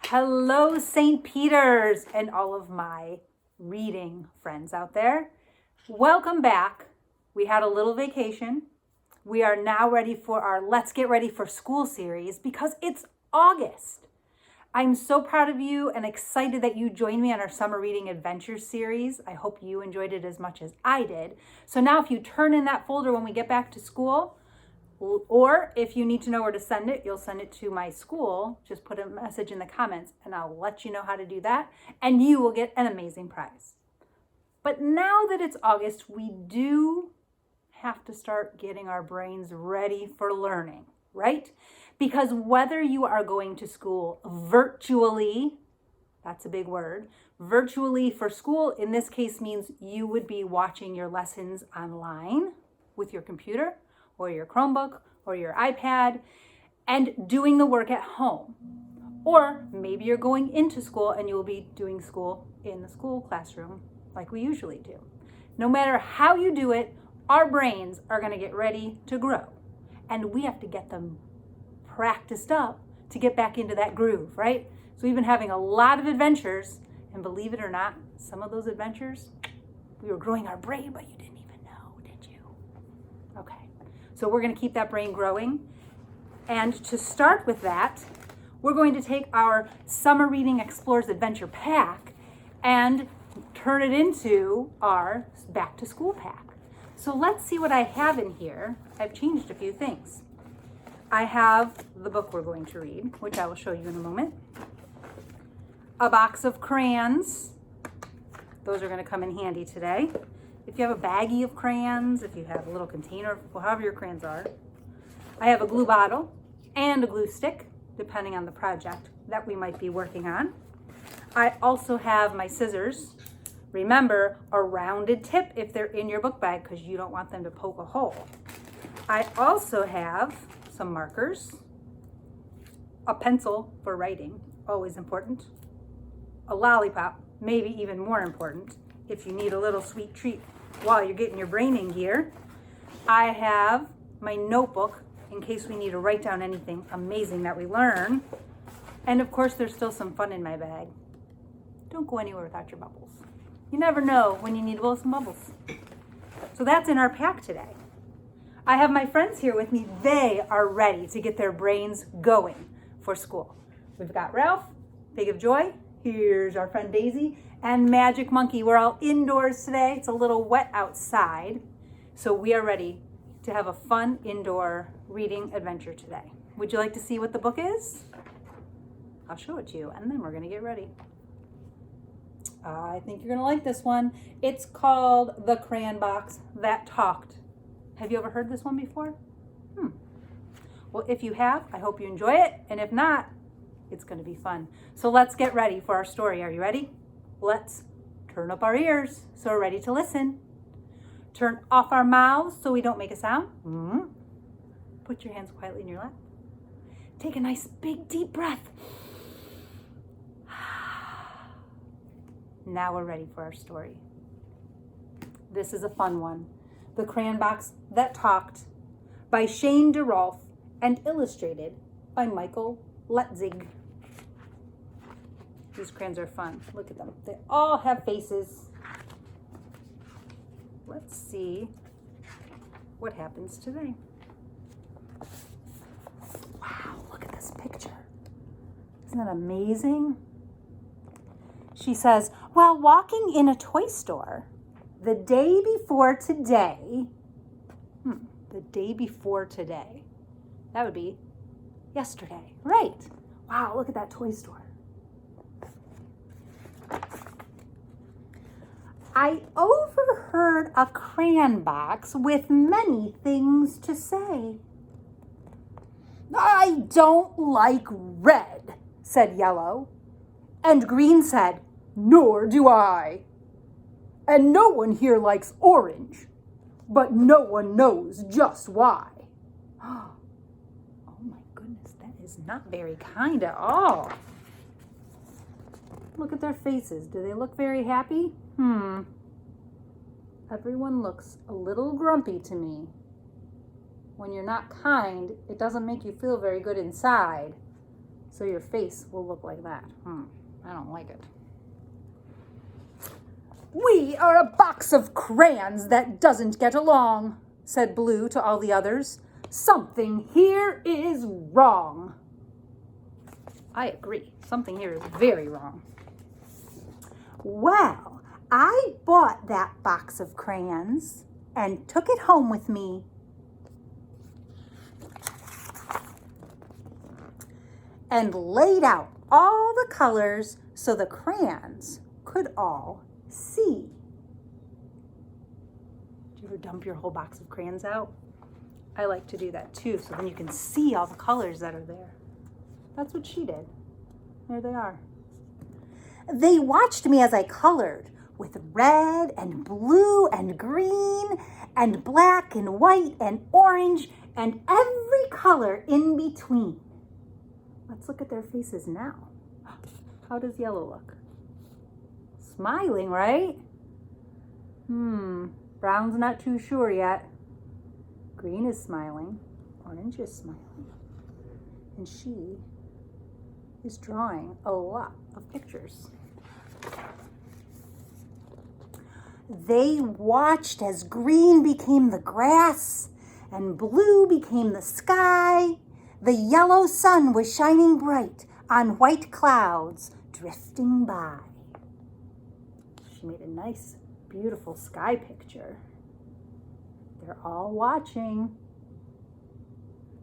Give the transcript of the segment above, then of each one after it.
Hello, St. Peter's and all of my reading friends out there. Welcome back. We had a little vacation. We are now ready for our Let's Get Ready for School series because it's August. I'm so proud of you and excited that you joined me on our Summer Reading Adventure series. I hope you enjoyed it as much as I did. So now if you turn in that folder when we get back to school, or if you need to know where to send it, you'll send it to my school. Just put a message in the comments and I'll let you know how to do that. And you will get an amazing prize. But now that it's August, we do have to start getting our brains ready for learning, right? Because whether you are going to school virtually, that's a big word, virtually for school, in this case means you would be watching your lessons online with your computer, or your Chromebook, or your iPad, and doing the work at home. Or maybe you're going into school and you will be doing school in the school classroom like we usually do. No matter how you do it, our brains are gonna get ready to grow. And we have to get them practiced up to get back into that groove, right? So we've been having a lot of adventures, and believe it or not, some of those adventures, we were growing our brain, but you didn't even know, did you? Okay. So we're going to keep that brain growing. And to start with that, we're going to take our Summer Reading Explores Adventure pack and turn it into our back to school pack. So let's see what I have in here. I've changed a few things. I have the book we're going to read, which I will show you in a moment. A box of crayons. Those are going to come in handy today. If you have a baggie of crayons, if you have a little container, however your crayons are. I have a glue bottle and a glue stick, depending on the project that we might be working on. I also have my scissors. Remember, a rounded tip if they're in your book bag because you don't want them to poke a hole. I also have some markers, a pencil for writing, always important, a lollipop, maybe even more important if you need a little sweet treat while you're getting your brain in gear. I have my notebook in case we need to write down anything amazing that we learn. And of course, there's still some fun in my bag. Don't go anywhere without your bubbles. You never know when you need to blow some bubbles. So that's in our pack today. I have my friends here with me. They are ready to get their brains going for school. We've got Ralph, Big of Joy. Here's our friend Daisy and Magic Monkey. We're all indoors today. It's a little wet outside. So we are ready to have a fun indoor reading adventure today. Would you like to see what the book is? I'll show it to you and then we're gonna get ready. I think you're gonna like this one. It's called The Crayon Box That Talked. Have you ever heard this one before? Well, if you have, I hope you enjoy it. And if not, it's gonna be fun. So let's get ready for our story. Are you ready? Let's turn up our ears so we're ready to listen. Turn off our mouths so we don't make a sound. Put your hands quietly in your lap. Take a nice big deep breath. Now we're ready for our story. This is a fun one. The Crayon Box That Talked by Shane Derolf and illustrated by Michael Letzig. These crayons are fun. Look at them. They all have faces. Let's see what happens today. Wow, look at this picture. Isn't that amazing? She says, while walking in a toy store the day before today, the day before today, that would be yesterday, right? Wow, look at that toy store. I overheard a crayon box with many things to say. I don't like red, said Yellow. And Green said, nor do I. And no one here likes orange, but no one knows just why. Oh my goodness, that is not very kind at all. Look at their faces. Do they look very happy? Everyone looks a little grumpy to me. When you're not kind, it doesn't make you feel very good inside. So your face will look like that. I don't like it. "We are a box of crayons that doesn't get along," said Blue to all the others. "Something here is wrong." I agree. Something here is very wrong. "Well, I bought that box of crayons and took it home with me," and laid out all the colors so the crayons could all see. Do you ever dump your whole box of crayons out? I like to do that too, so then you can see all the colors that are there. That's what she did. There they are. "They watched me as I colored with red and blue and green and black and white and orange and every color in between." Let's look at their faces now. How does yellow look? Smiling, right? Brown's not too sure yet. Green is smiling. Orange is smiling. And she is drawing a lot of pictures. "They watched as green became the grass and blue became the sky. The yellow sun was shining bright on white clouds drifting by." She made a nice, beautiful sky picture. They're all watching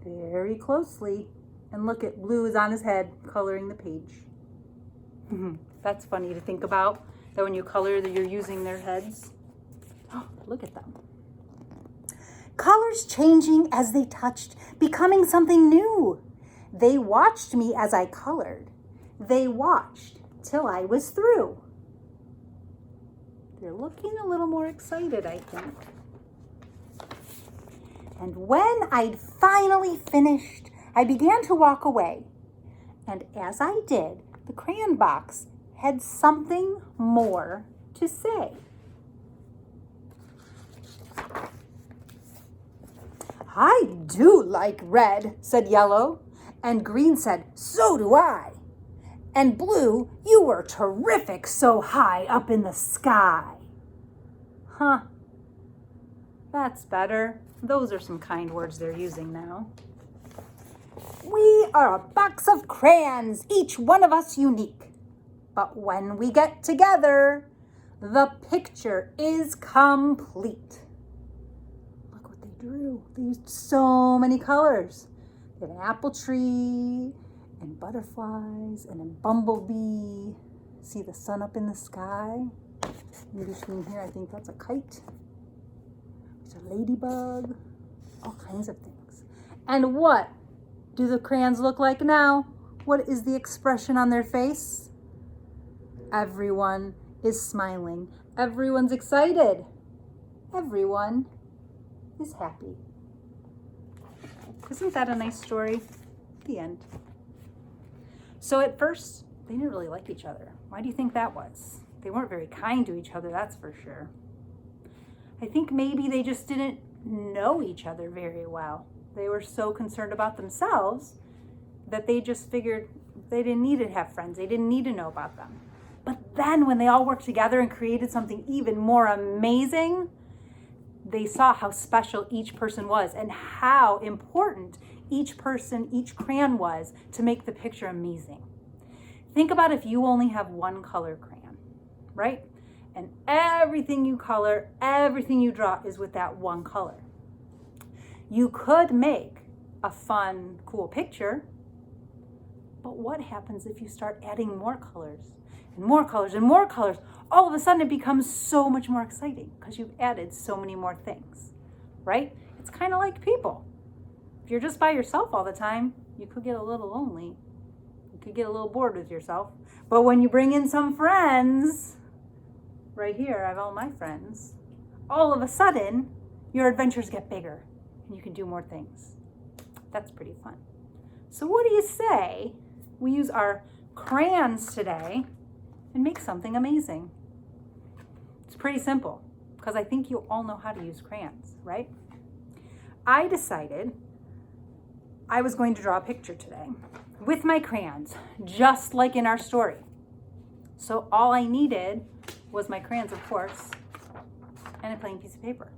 very closely. And look at Blue is on his head coloring the page. That's funny to think about, that when you color that you're using their heads. Oh, look at them. "Colors changing as they touched, becoming something new. They watched me as I colored. They watched till I was through." They're looking a little more excited, I think. "And when I'd finally finished, I began to walk away. And as I did, the crayon box had something more to say." "I do like red," said Yellow. And Green said, "So do I." And Blue, "You were terrific so high up in the sky." That's better. Those are some kind words they're using now. "We are a box of crayons, each one of us unique. But when we get together, the picture is complete." Look what they drew. They used so many colors. They had an apple tree and butterflies and a bumblebee. See the sun up in the sky? In between here, I think that's a kite. There's a ladybug. All kinds of things. And what do the crayons look like now? What is the expression on their face? Everyone is smiling. Everyone's excited. Everyone is happy. Isn't that a nice story? The end. So at first, they didn't really like each other. Why do you think that was? They weren't very kind to each other, that's for sure. I think maybe they just didn't know each other very well. They were so concerned about themselves that they just figured they didn't need to have friends. They didn't need to know about them. But then when they all worked together and created something even more amazing, they saw how special each person was and how important each person, each crayon was to make the picture amazing. Think about if you only have one color crayon, right? And everything you color, everything you draw is with that one color. You could make a fun, cool picture, but what happens if you start adding more colors and more colors and more colors? All of a sudden it becomes so much more exciting because you've added so many more things, right? It's kind of like people. If you're just by yourself all the time, you could get a little lonely. You could get a little bored with yourself. But when you bring in some friends, right here, I have all my friends, all of a sudden, your adventures get bigger and you can do more things. That's pretty fun. So what do you say we use our crayons today and make something amazing? It's pretty simple because I think you all know how to use crayons, right? I decided I was going to draw a picture today with my crayons, just like in our story. So all I needed was my crayons, of course, and a plain piece of paper.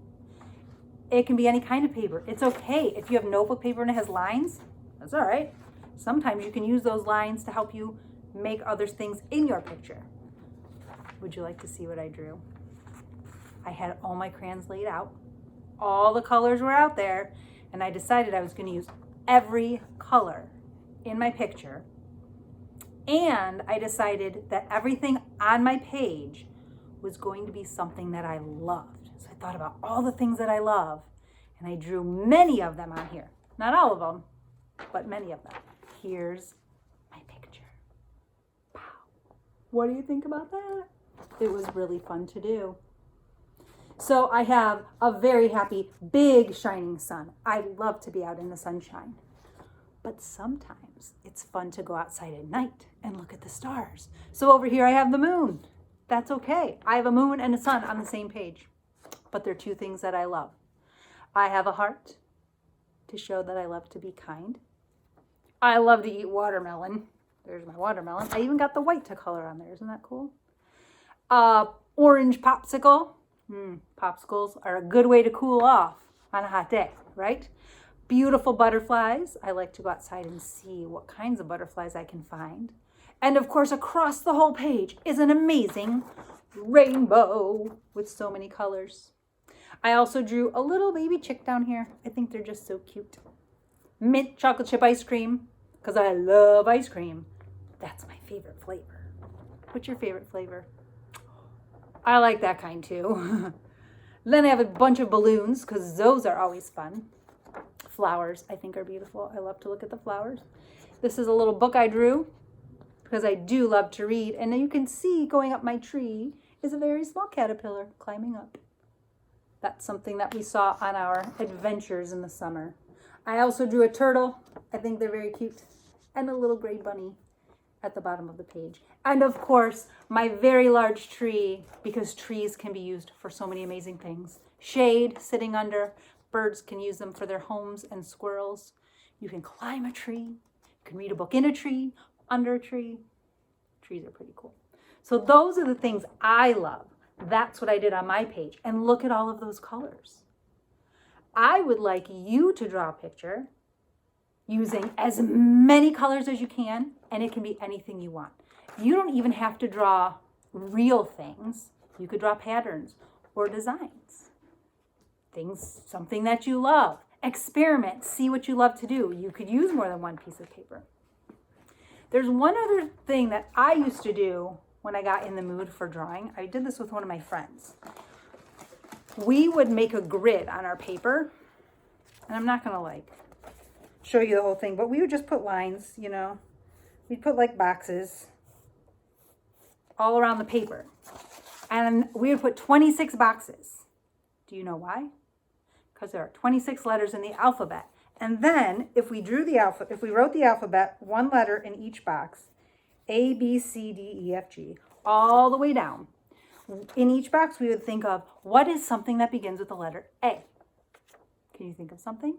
It can be any kind of paper. It's okay. If you have notebook paper and it has lines, that's all right. Sometimes you can use those lines to help you make other things in your picture. Would you like to see what I drew? I had all my crayons laid out. All the colors were out there, and I decided I was going to use every color in my picture. And I decided that everything on my page was going to be something that I loved. So I thought about all the things that I love, and I drew many of them on here. Not all of them, but many of them. Here's my picture. Wow. What do you think about that? It was really fun to do. So I have a very happy, big, shining sun. I love to be out in the sunshine. But sometimes it's fun to go outside at night and look at the stars. So over here I have the moon. That's okay. I have a moon and a sun on the same page. But they're two things that I love. I have a heart to show that I love to be kind. I love to eat watermelon. There's my watermelon. I even got the white to color on there. Isn't that cool? Orange popsicle. Popsicles are a good way to cool off on a hot day, right? Beautiful butterflies. I like to go outside and see what kinds of butterflies I can find. And of course, across the whole page is an amazing rainbow with so many colors. I also drew a little baby chick down here. I think they're just so cute. Mint chocolate chip ice cream, because I love ice cream. That's my favorite flavor. What's your favorite flavor? I like that kind too. Then I have a bunch of balloons, because those are always fun. Flowers, I think, are beautiful. I love to look at the flowers. This is a little book I drew, because I do love to read. And you can see going up my tree is a very small caterpillar climbing up. That's something that we saw on our adventures in the summer. I also drew a turtle. I think they're very cute. And a little gray bunny at the bottom of the page. And of course, my very large tree, because trees can be used for so many amazing things. Shade, sitting under. Birds can use them for their homes, and squirrels. You can climb a tree. You can read a book in a tree, under a tree. Trees are pretty cool. So those are the things I love. That's what I did on my page. And look at all of those colors. I would like you to draw a picture using as many colors as you can, and it can be anything you want. You don't even have to draw real things. You could draw patterns or designs. Things, something that you love. Experiment, see what you love to do. You could use more than one piece of paper. There's one other thing that I used to do when I got in the mood for drawing. I did this with one of my friends. We would make a grid on our paper, and I'm not gonna show you the whole thing, but we would just put lines, we'd put boxes all around the paper, and we would put 26 boxes. Do you know why? Because there are 26 letters in the alphabet. And then if we wrote the alphabet, one letter in each box, A, B, C, D, E, F, G, all the way down. In each box, we would think of what is something that begins with the letter A. Can you think of something?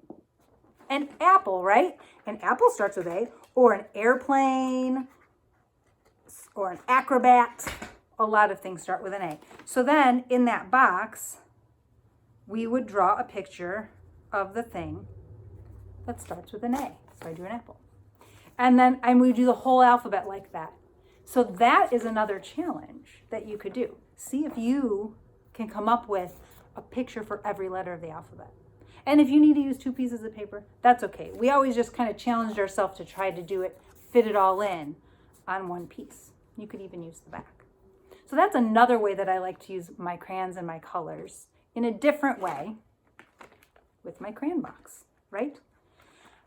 An apple, right? An apple starts with A, or an airplane, or an acrobat. A lot of things start with an A. So then in that box, we would draw a picture of the thing that starts with an A. So I drew an apple. And we do the whole alphabet like that. So that is another challenge that you could do. See if you can come up with a picture for every letter of the alphabet. And if you need to use 2 pieces of paper, that's okay. We always just kind of challenged ourselves to try to do it, fit it all in on one piece. You could even use the back. So that's another way that I like to use my crayons and my colors in a different way with my crayon box, right?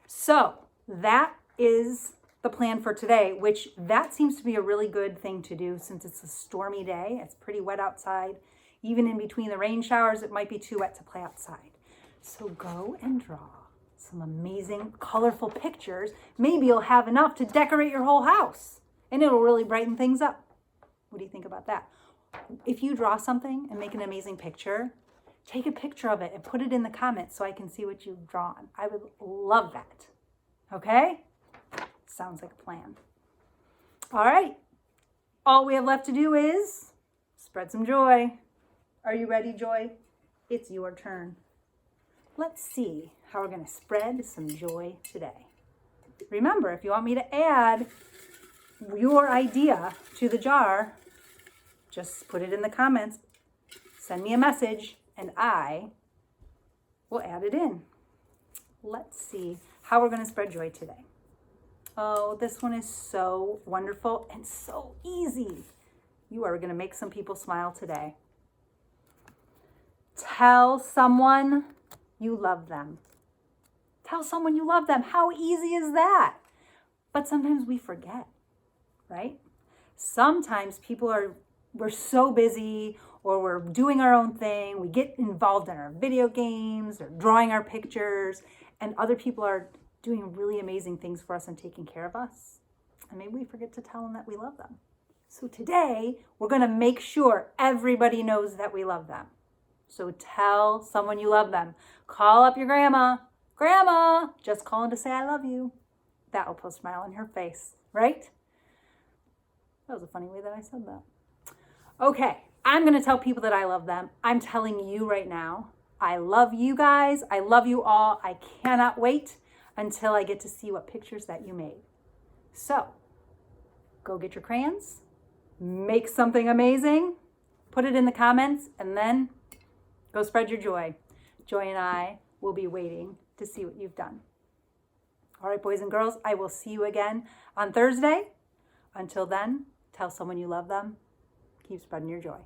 So that is the plan for today, which that seems to be a really good thing to do since it's a stormy day. It's pretty wet outside. Even in between the rain showers, it might be too wet to play outside. So go and draw some amazing, colorful pictures. Maybe you'll have enough to decorate your whole house, and it'll really brighten things up. What do you think about that? If you draw something and make an amazing picture, take a picture of it and put it in the comments so I can see what you've drawn. I would love that. Okay? Sounds like a plan. All right. All we have left to do is spread some joy. Are you ready, Joy? It's your turn. Let's see how we're going to spread some joy today. Remember, if you want me to add your idea to the jar, just put it in the comments. Send me a message and I will add it in. Let's see how we're going to spread joy today. Oh, this one is so wonderful and so easy. You are going to make some people smile today. Tell someone you love them. Tell someone you love them. How easy is that? But sometimes we forget, right? Sometimes we're so busy or we're doing our own thing. We get involved in our video games or drawing our pictures, and other people are doing really amazing things for us and taking care of us. And maybe we forget to tell them that we love them. So today, we're going to make sure everybody knows that we love them. So tell someone you love them. Call up your grandma. Grandma, just calling to say I love you. That will put a smile on her face, right? That was a funny way that I said that. Okay, I'm going to tell people that I love them. I'm telling you right now, I love you guys. I love you all. I cannot wait until I get to see what pictures that you made. So, go get your crayons, make something amazing, put it in the comments, and then go spread your joy. Joy and I will be waiting to see what you've done. All right, boys and girls, I will see you again on Thursday. Until then, tell someone you love them. Keep spreading your joy.